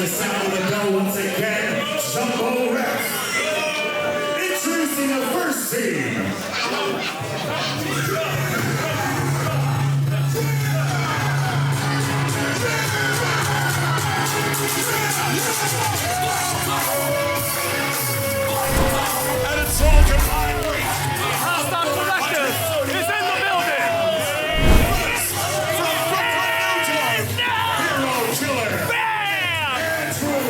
the sound of the bell once again. Jumbo Ref. Introducing the first team. And it's all combined weight. Hostile Collective is in the building. From Brooklyn, New York, Hero Killer. Bam! Andrew.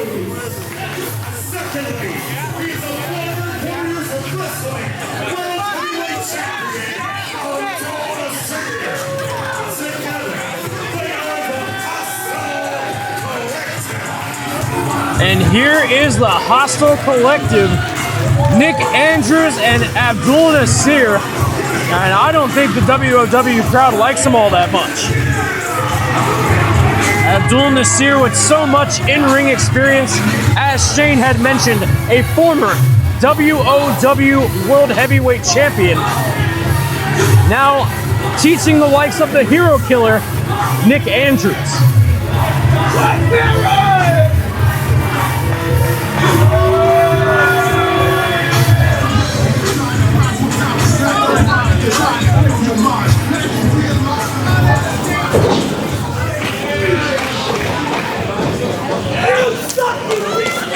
Secondly, he's a former Warriors of Wrestling World Heavyweight Champion, Abdul. Together, they are the Hostile Collective. And here is the Hostile Collective, Nick Andrews and Abdul Nasir. And I don't think the WOW crowd likes them all that much. Abdul Nasir with so much in-ring experience, as Shane had mentioned, a former WOW World Heavyweight Champion. Now teaching the likes of the Hero Killer, Nick Andrews.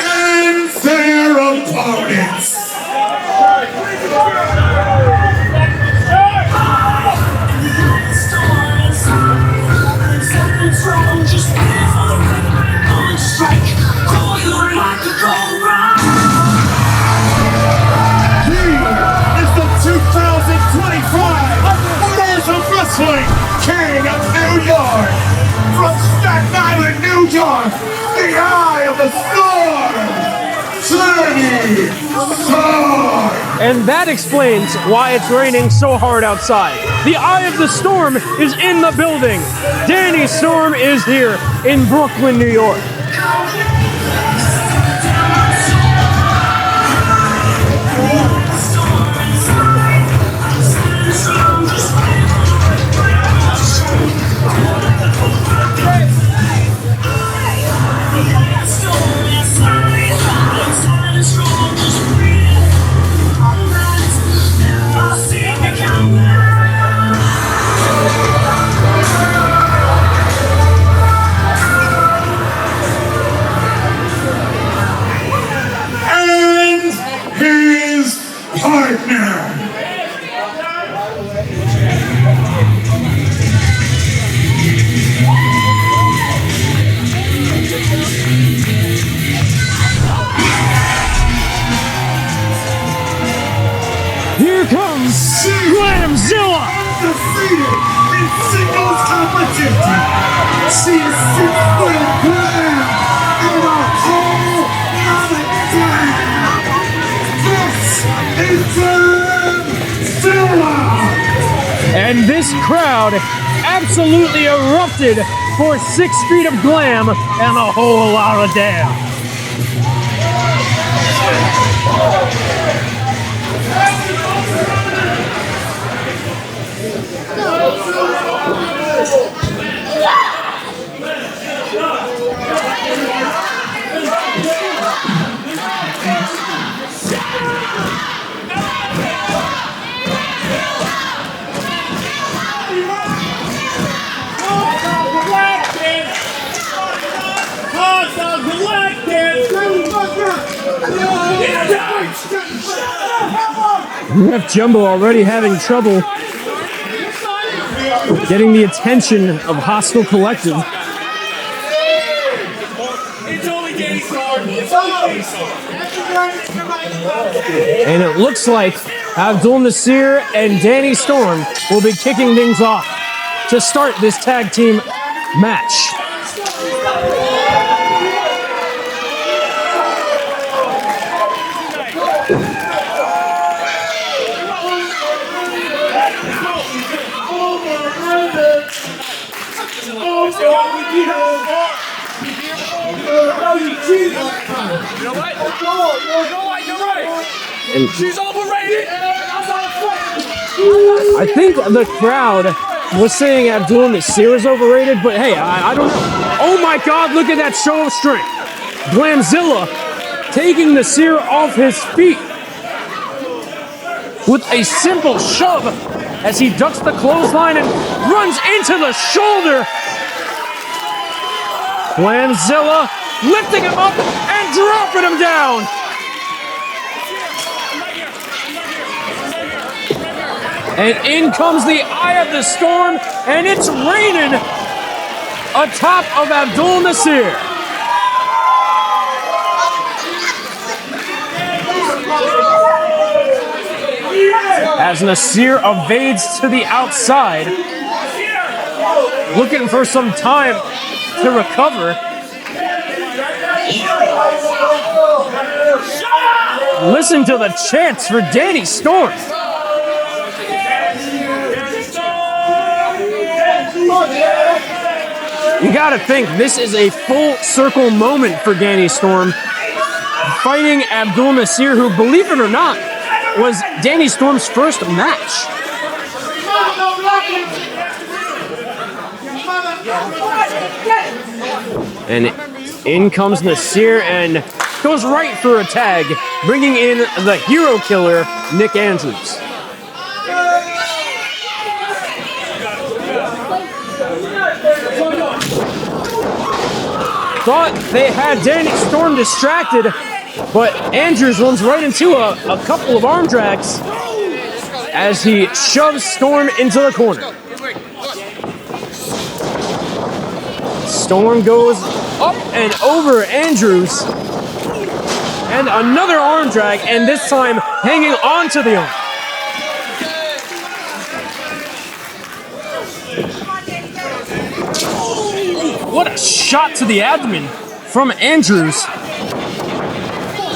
And their opponents. King of New York, from Staten Island, New York, the Eye of the Storm, And that explains why it's raining so hard outside. The Eye of the Storm is in the building. Danny Storm is here in Brooklyn, New York. Here comes Glamzilla! Defeated in singles competition. She is 6 foot Glam and a whole nother damn. This is Glamzilla! And this crowd absolutely erupted for 6 feet of glam and a whole lot of damn. Ref Jumbo already having trouble getting the attention of Hostile Collective. And it looks like Abdul Nasir and Danny Storm will be kicking things off to start this tag team match. You know what? You're right. And She's overrated. I think the crowd was saying Abdul Nasir is overrated, but hey, I don't know. Oh my God, look at that show of strength. Glamzilla taking Nasir off his feet with a simple shove as he ducks the clothesline and runs into the shoulder. Glamzilla lifting him up and dropping him down. And in comes the Eye of the Storm, and it's raining atop of Abdul Nasir. As Nasir evades to the outside, looking for some time to recover. Listen to the chants for Danny Storm. You gotta think this is a full circle moment for Danny Storm, fighting Abdul Nasir, who, believe it or not, was Danny Storm's first match. And in comes Nasir and goes right for a tag, bringing in the hero killer, Nick Andrews. Thought they had Danny Storm distracted, but Andrews runs right into a couple of arm drags as he shoves Storm into the corner. Storm goes up and over Andrews, and another arm drag, and this time hanging onto the arm. What a shot to the abdomen from Andrews.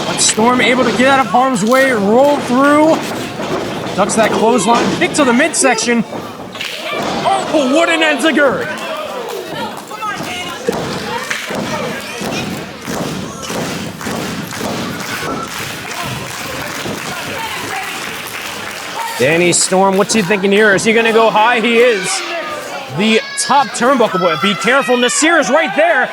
But Storm able to get out of harm's way, roll through, ducks that clothesline, kick to the midsection. Oh, what an enziguri. Danny Storm, what's he thinking here? Is he gonna go high? He is. The top turnbuckle boy. Be careful, Nasir is right there.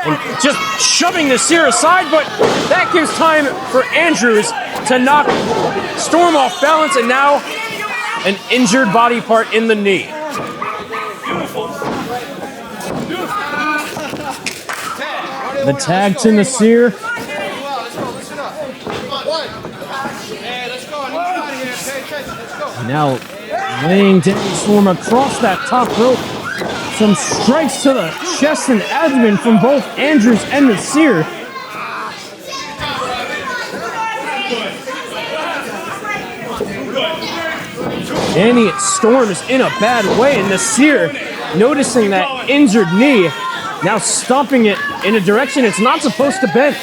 And just shoving Nasir aside, but that gives time for Andrews to knock Storm off balance, and now an injured body part in the knee. The tag to Nasir. Now laying Danny Storm across that top rope. Some strikes to the chest and abdomen from both Andrews and Nasir. Danny Storm is in a bad way, and Nasir, noticing that injured knee, now stomping it in a direction it's not supposed to bend.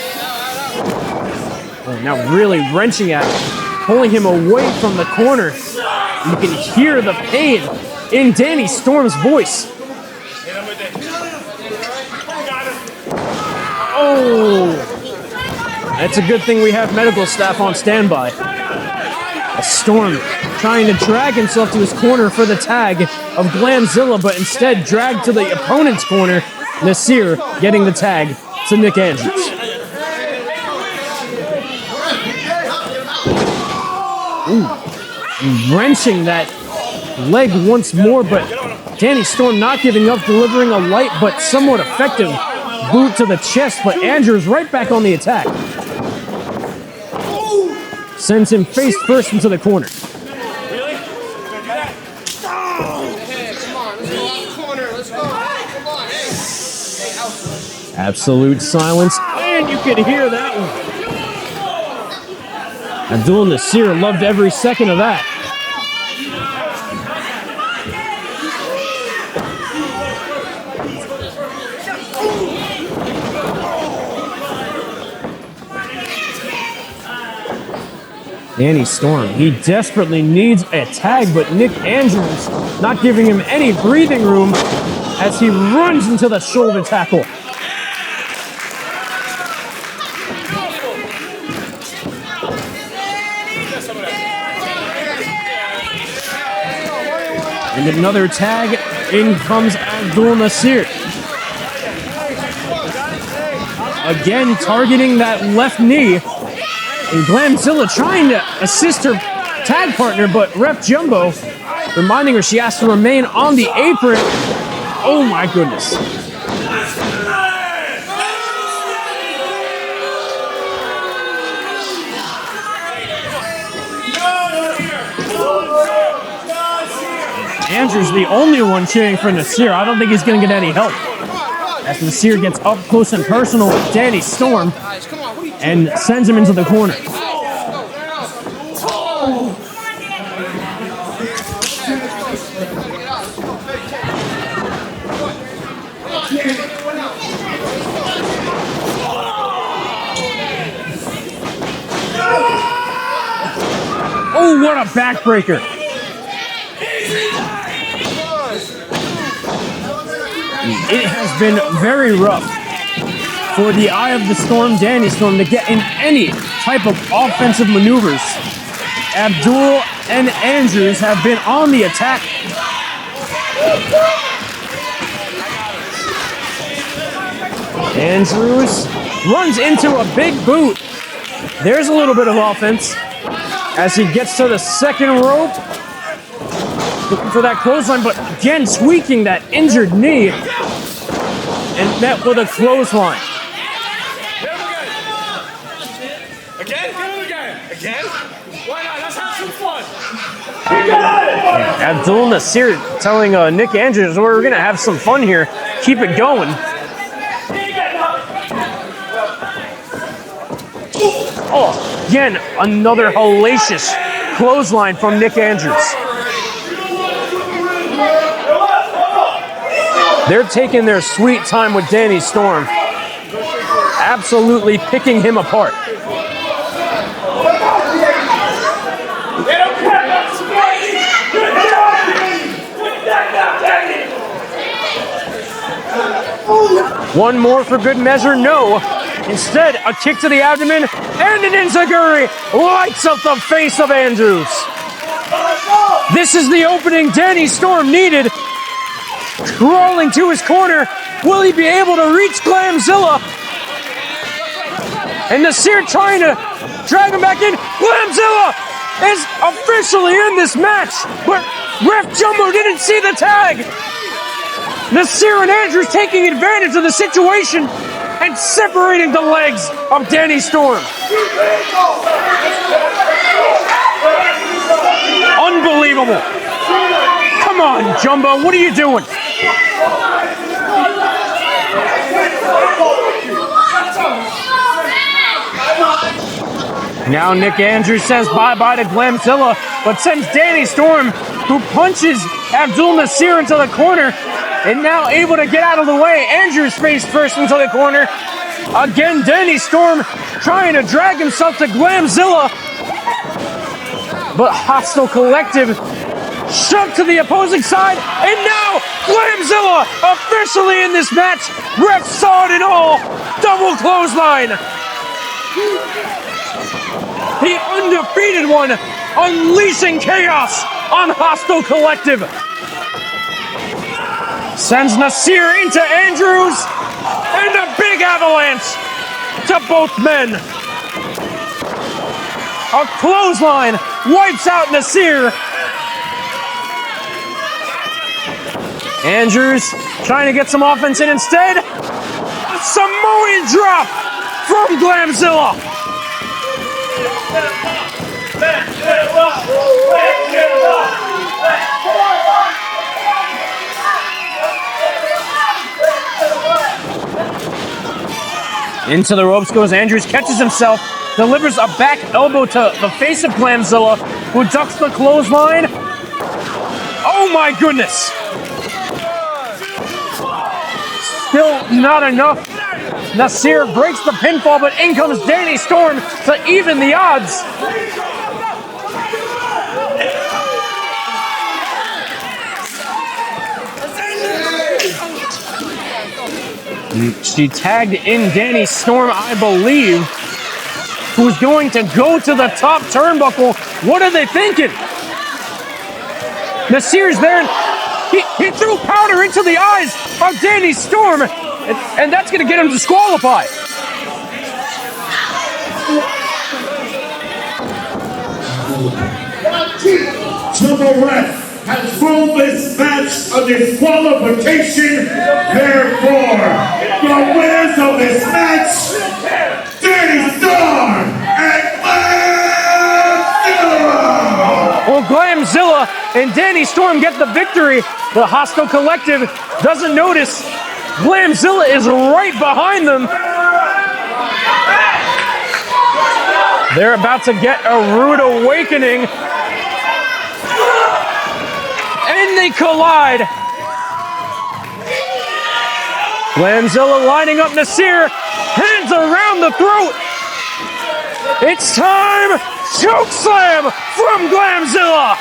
Oh, now really wrenching at it, pulling him away from the corner. You can hear the pain in Danny Storm's voice. Oh! That's a good thing we have medical staff on standby. A Storm trying to drag himself to his corner for the tag of Glamzilla, but instead dragged to the opponent's corner. Nasir getting the tag to Nick Andrews. Ooh. Wrenching that leg once more, but Danny Storm not giving up, delivering a light but somewhat effective boot to the chest, but Andrews right back on the attack. Sends him face first into the corner. Absolute silence, and you could hear that one. Abdul Nasir loved every second of that. Danny Storm, he desperately needs a tag, but Nick Andrews not giving him any breathing room as he runs into the shoulder tackle. And another tag, in comes Abdul Nasir. again targeting that left knee. And Glamzilla trying to assist her tag partner, but Ref Jumbo reminding her she has to remain on the apron. Oh my goodness. Andrew's the only one cheering for Nasir. I don't think he's going to get any help. As Nasir gets up close and personal with Danny Storm and sends him into the corner. Oh, what a backbreaker. It has been very rough for the Eye of the Storm, Danny Storm, to get in any type of offensive maneuvers. Abdul and Andrews have been on the attack. Andrews runs into a big boot. There's a little bit of offense as he gets to the second rope. Looking for that clothesline, but again tweaking that injured knee and met with a clothesline. Again? Why not? Let's have some fun. Abdul Nasir telling Nick Andrews, we're going to have some fun here. Keep it going. Oh, again, another hellacious clothesline from Nick Andrews. They're taking their sweet time with Danny Storm. Absolutely picking him apart. One more for good measure, no. Instead, a kick to the abdomen and an enziguri lights up the face of Andrews. This is the opening Danny Storm needed. Crawling to his corner, will he be able to reach Glamzilla? And Nasir trying to drag him back in. Glamzilla is officially in this match, but Ref Jumbo didn't see the tag. Nasir and Andrews taking advantage of the situation and separating the legs of Danny Storm. Unbelievable. Come on, Jumbo, what are you doing? Now Nick Andrews says bye-bye to Glamzilla, but sends Danny Storm, who punches Abdul Nasir into the corner, and now able to get out of the way. Andrews face first into the corner. Again, Danny Storm trying to drag himself to Glamzilla, but Hostile Collective shoved to the opposing side, and now Glamzilla officially in this match. Ref saw it all. Double clothesline. The undefeated one unleashing chaos on Hostile Collective. Sends Nasir into Andrews, and a big avalanche to both men. A clothesline wipes out Nasir. Andrews trying to get some offense in instead. A Samoan drop from Glamzilla. Into the ropes goes Andrews, catches himself, delivers a back elbow to the face of Glamzilla, who ducks the clothesline. Oh my goodness! Still not enough. Nasir breaks the pinfall, but in comes Danny Storm to even the odds. She tagged in Danny Storm, I believe, who's going to go to the top turnbuckle. What are they thinking? Nasir's there, and he threw powder into the eyes of Danny Storm, and that's going to get him disqualified. Triple Ref has ruled this match a disqualification. Therefore, the winners of this match, Danny Starr and Glamzilla. Well, Glamzilla and Danny Storm get the victory. The Hostile Collective doesn't notice. Glamzilla is right behind them. They're about to get a rude awakening. And they collide. Glamzilla lining up Nasir. Hands around the throat. It's time. Choke slam from Glamzilla.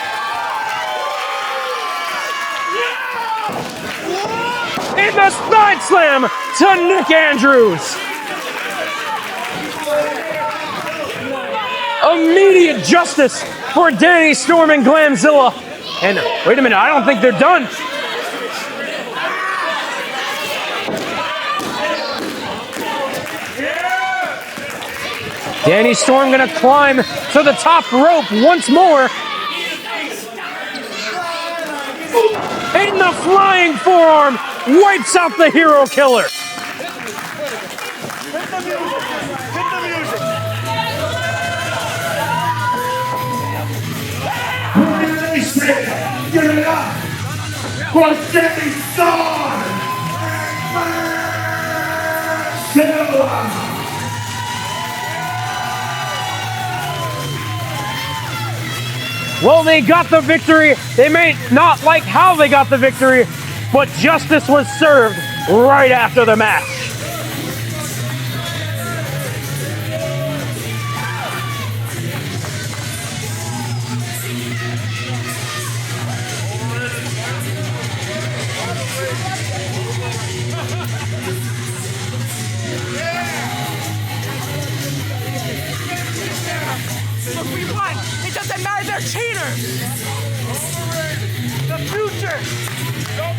And the side slam to Nick Andrews. Immediate justice for Danny Storm and Glamzilla. And wait a minute, I don't think they're done. Danny Storm gonna climb to the top rope once more. And the flying forearm wipes out the hero killer. Get it up for Danny Starr and Glamzilla. Well, they got the victory. They may not like how they got the victory, but justice was served right after the match. Look, we won! It doesn't matter, they're cheaters! The future! Don't